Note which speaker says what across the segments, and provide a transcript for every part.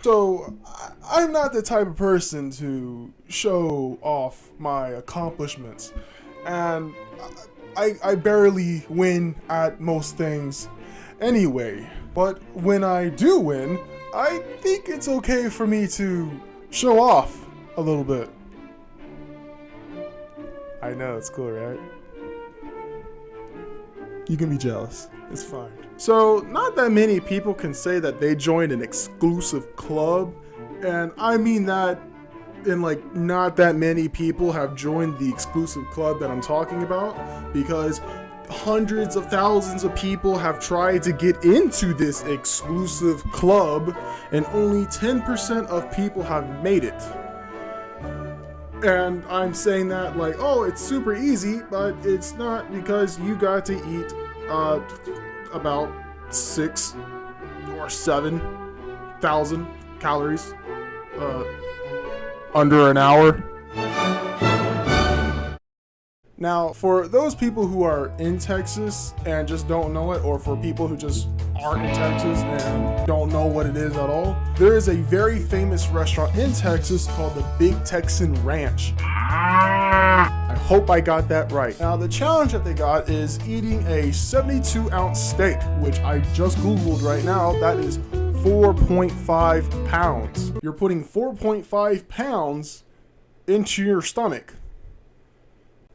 Speaker 1: So, I'm not the type of person to show off my accomplishments, and I barely win at most things anyway. But when I do win, I think it's okay for me to show off a little bit. I know, it's cool, right? You can be jealous. It's fine. So, not that many people can say that they joined an exclusive club, and I mean that in like not that many people have joined the exclusive club that I'm talking about, because hundreds of thousands of people have tried to get into this exclusive club, and only 10% of people have made it. And I'm saying that like, oh, it's super easy, but it's not, because you got to eat about 6 or 7,000 calories under an hour. Now, for those people who are in Texas and just don't know it, or for people who just aren't in Texas and don't know what it is at all, there is a very famous restaurant in Texas called the Big Texan Ranch. I hope I got that right. Now, the challenge that they got is eating a 72-ounce steak, which I just Googled right now. That is 4.5 pounds. You're putting 4.5 pounds into your stomach.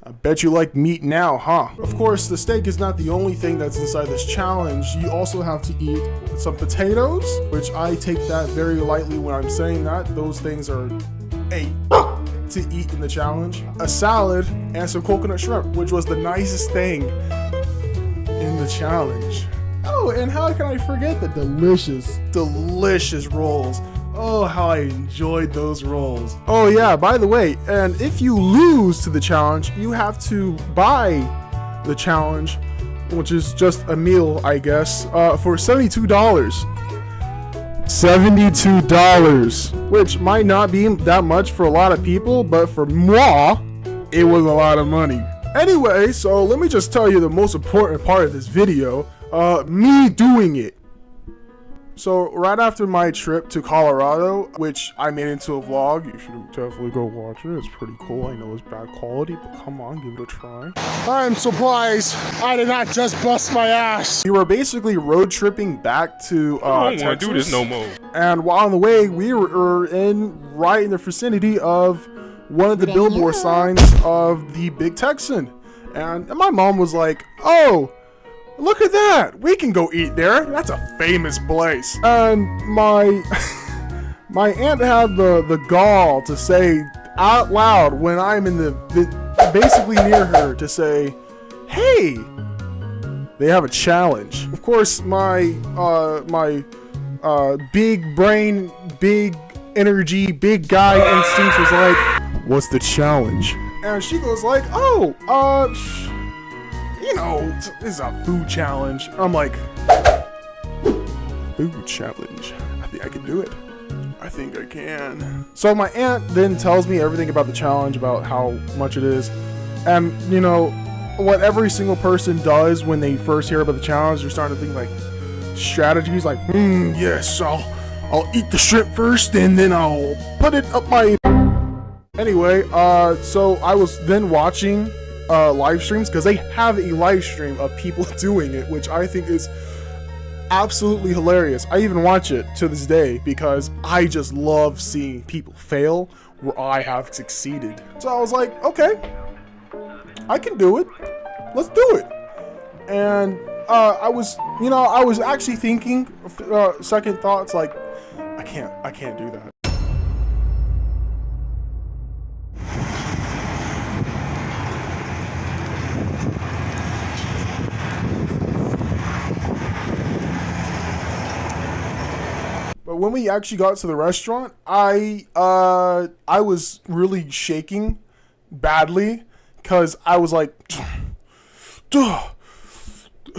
Speaker 1: I bet you like meat now, huh? Of course, the steak is not the only thing that's inside this challenge. You also have to eat some potatoes, which I take that very lightly when I'm saying that. Those things are to eat in the challenge. A salad and some coconut shrimp, which was the nicest thing in the challenge. Oh, and how can I forget the delicious rolls? Oh, how I enjoyed those rolls. Oh yeah, by the way, and if you lose to the challenge, you have to buy the challenge, which is just a meal, I guess, for $72. $72, which might not be that much for a lot of people, but for moi, it was a lot of money. Anyway, so let me just tell you the most important part of this video, me doing it. So right after my trip to Colorado, which I made into a vlog, you should definitely go watch it. It's pretty cool. I know it's bad quality, but come on, give it a try. I'm surprised I did not just bust my ass. We were basically road tripping back to
Speaker 2: I don't
Speaker 1: Texas.
Speaker 2: want to do this no more.
Speaker 1: And while on the way, we were right in the vicinity of one of the billboard signs of the Big Texan. And my mom was like, oh, look at that! We can go eat there. That's a famous place. And my my aunt had the gall to say out loud when I'm in the basically near her to say, "Hey, they have a challenge." Of course, my big brain, big energy, big guy instinct was like, "What's the challenge?" And she goes like, "Oh, you know, this is a food challenge." I'm like, food challenge? I think I can do it. I think I can. So my aunt then tells me everything about the challenge, about how much it is. And, you know, what every single person does when they first hear about the challenge, they're starting to think like strategies like, yes, I'll eat the shrimp first and then I'll put it up my... Anyway, so I was then watching live streams, because they have a live stream of people doing it, which I think is absolutely hilarious. I even watch it to this day because I just love seeing people fail where I have succeeded. So I was like, okay, I can do it. Let's do it. And I was actually thinking second thoughts like, I can't do that. But when we actually got to the restaurant, I was really shaking badly, because I was like,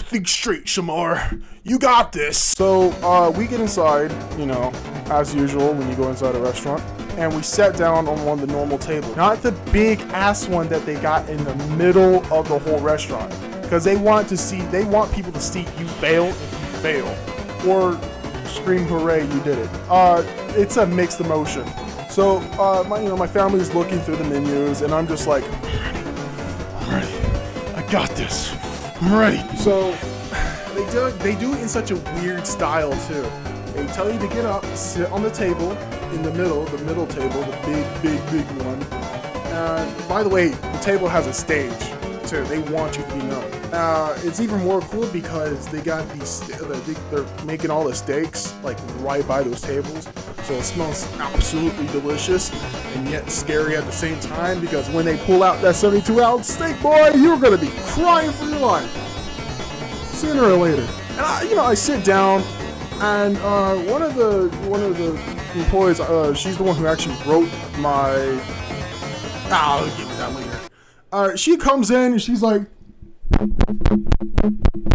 Speaker 1: think straight, Shamar. You got this. So we get inside, you know, as usual when you go inside a restaurant, and we sat down on one of the normal tables. Not the big ass one that they got in the middle of the whole restaurant, because they want people to see you fail if you fail, or scream hooray, you did it. It's a mixed emotion. So my family's looking through the menus, and I'm just like, I'm ready. I got this. I'm ready. So they do it in such a weird style too. They tell you to get up, sit on the table in the middle table, the big one. And by the way, the table has a stage too. They want you to be known. It's even more cool because they got these. They're making all the steaks like right by those tables, so it smells absolutely delicious and yet scary at the same time. Because when they pull out that 72-ounce steak, boy, you're gonna be crying for your life sooner or later. And I sit down, and one of the employees, she's the one who actually wrote my. I'll give you that later. She comes in and she's like,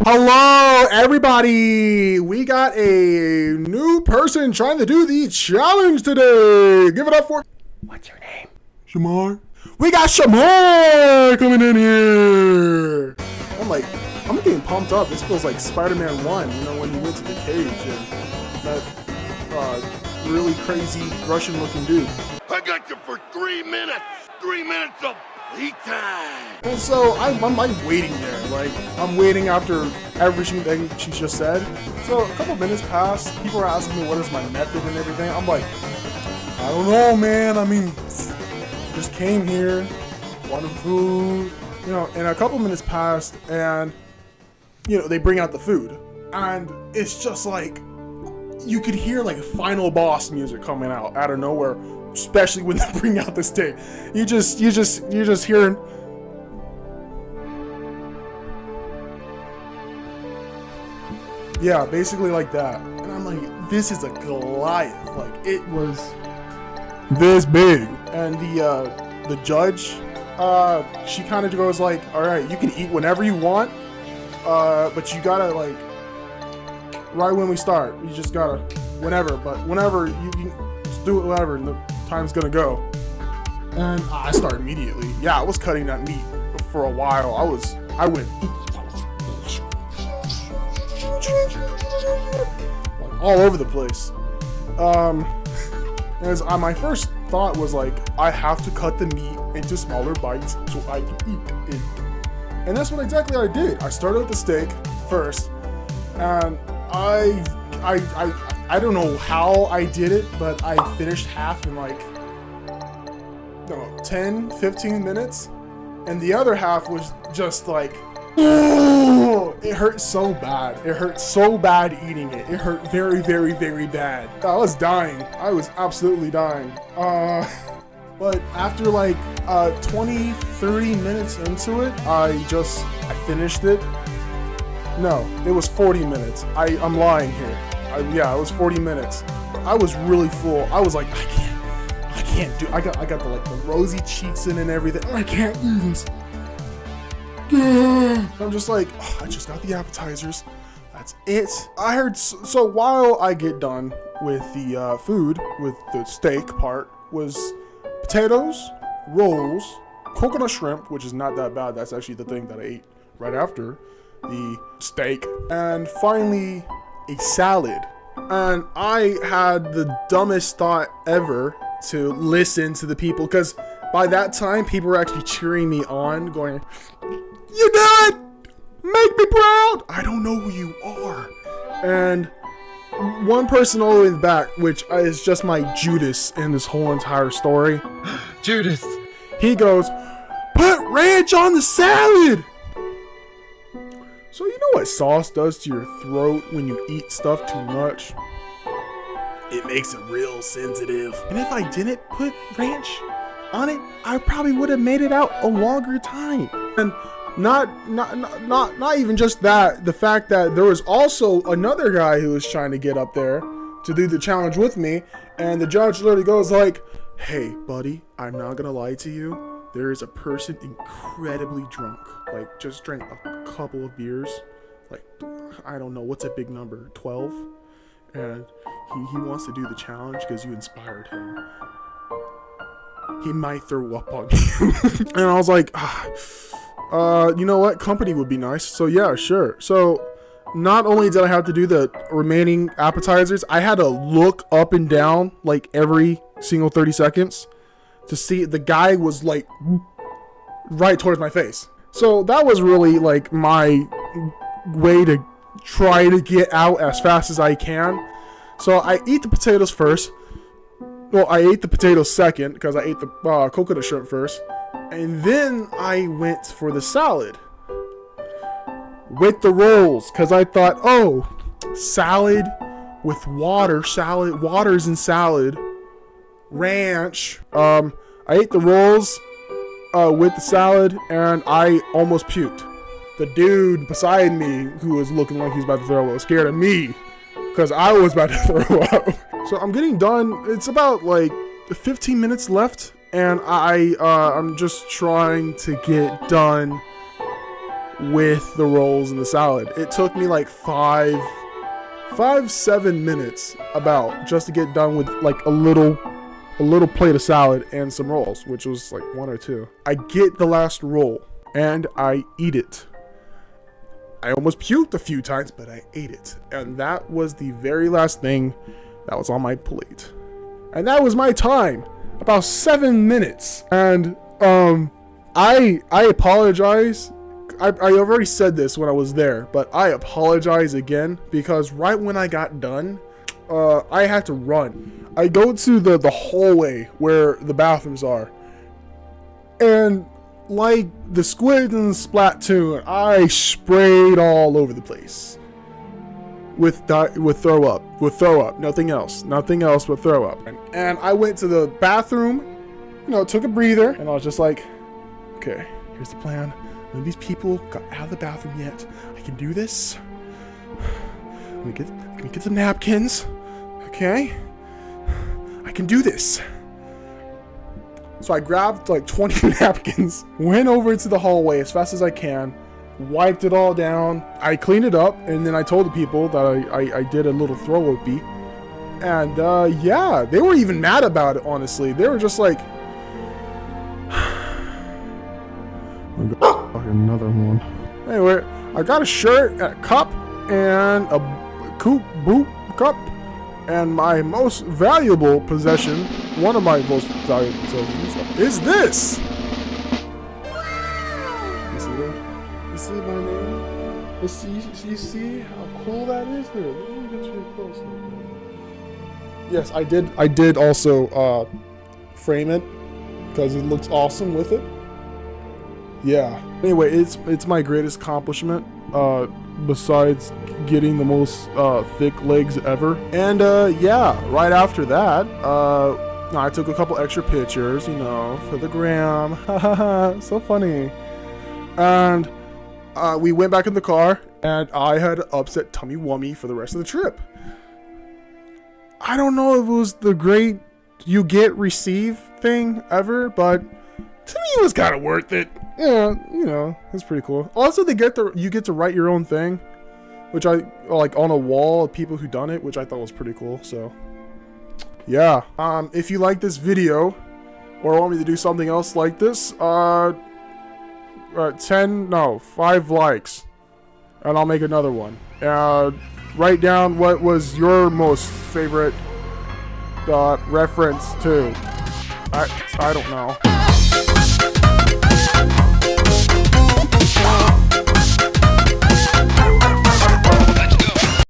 Speaker 1: hello, everybody! We got a new person trying to do the challenge today! Give it up for... What's your name? Shamar? We got Shamar coming in here! I'm like, I'm getting pumped up. This feels like Spider-Man 1, when he went to the cage and that really crazy Russian-looking dude.
Speaker 2: I got you for 3 minutes! 3 minutes of... time.
Speaker 1: And so I'm waiting there, like I'm waiting after everything she just said. So a couple minutes passed. People are asking me what is my method and everything. I'm like, I don't know, man. I mean, just came here, wanted food, And a couple minutes passed, and they bring out the food, and it's just like you could hear like final boss music coming out of nowhere. Especially when they bring out the steak, you just hearing. Yeah, basically like that. And I'm like, this is a Goliath. Like it was this big. And the judge, she kind of goes like, all right, you can eat whenever you want, but you gotta like right when we start. You just gotta whenever you can just do it whenever. And the time's gonna go. And I start immediately. Yeah, I was cutting that meat for a while. I went like all over the place. My first thought was like, I have to cut the meat into smaller bites so I can eat it. And that's what exactly I did. I started with the steak first, and I don't know how I did it, but I finished half in like 10, 15 minutes. And the other half was just like, oh, it hurt so bad. It hurt so bad eating it. It hurt very, very, very bad. I was dying. I was absolutely dying. But after like 20, 30 minutes into it, I finished it. No, it was 40 minutes. I'm lying here. It was 40 minutes. I was really full. I was like, I can't do. I got the rosy cheeks in and everything. I can't eat. I'm just like, I just got the appetizers. That's it. I heard. So while I get done with the food, with the steak part, was potatoes, rolls, coconut shrimp, which is not that bad. That's actually the thing that I ate right after the steak, and finally a salad. And I had the dumbest thought ever to listen to the people, because by that time people were actually cheering me on, going, you did it! Make me proud! I don't know who you are. And one person all the way in the back, which is just my Judas in this whole entire story.
Speaker 3: Judas.
Speaker 1: He goes, put ranch on the salad! So you know what sauce does to your throat when you eat stuff too much? It makes it real sensitive. And if I didn't put ranch on it, I probably would have made it out a longer time. And not even just that, the fact that there was also another guy who was trying to get up there to do the challenge with me, and the judge literally goes like, hey buddy, I'm not gonna lie to you. There is a person incredibly drunk, like just drank a couple of beers, like, I don't know, what's a big number, 12? And he wants to do the challenge because you inspired him. He might throw up on you. And I was like, you know what, company would be nice. So yeah, sure. So not only did I have to do the remaining appetizers, I had to look up and down like every single 30 seconds to see the guy was like right towards my face. So that was really like my way to try to get out as fast as I can. So I eat the potatoes first. Well, I ate the potatoes second because I ate the coconut shrimp first. And then I went for the salad with the rolls because I thought, oh, salad with waters and salad, ranch. I ate the rolls with the salad and I almost puked. The dude beside me, who was looking like he was about to throw up, was scared of me because I was about to throw up. So I'm getting done. It's about like 15 minutes left, and I'm just trying to get done with the rolls and the salad. It took me like 7 minutes about just to get done with like a little plate of salad and some rolls, which was like 1 or 2. I get the last roll and I eat it. I almost puked a few times, but I ate it. And that was the very last thing that was on my plate. And that was my time, about 7 minutes. And I apologize. I already said this when I was there, but I apologize again because right when I got done, I had to run. I go to the hallway where the bathrooms are, and like the squid in Splatoon, I sprayed all over the place with throw up, nothing else but throw up. And I went to the bathroom, took a breather, and I was just like, okay, here's the plan. None of these people got out of the bathroom yet. I can do this. Let me get some napkins. Okay, I can do this. So I grabbed like 20 napkins, went over to the hallway as fast as I can, wiped it all down. I cleaned it up, and then I told the people that I did a little throw up-y. And yeah, they were even mad about it, honestly. They were just like, another one. Anyway, I got a shirt, a cup, and a boot cup. And my most valuable possession, one of my most valuable possessions, is this. You see that? You see my name? You see how cool that is? Here, let me get you close. Yes, I did also frame it because it looks awesome with it. Yeah. Anyway, it's my greatest accomplishment. Besides getting the most thick legs ever. And yeah, right after that, I took a couple extra pictures, for the gram. So funny. And we went back in the car, and I had upset tummy wummy for the rest of the trip. I don't know if it was the great you get receive thing ever, but to me it was kind of worth it. Yeah, it's pretty cool. Also, you get to write your own thing, which I like on a wall of people who done it, which I thought was pretty cool. So yeah, if you like this video or want me to do something else like this, 5 likes, and I'll make another one. Write down what was your most favorite reference to. I don't know.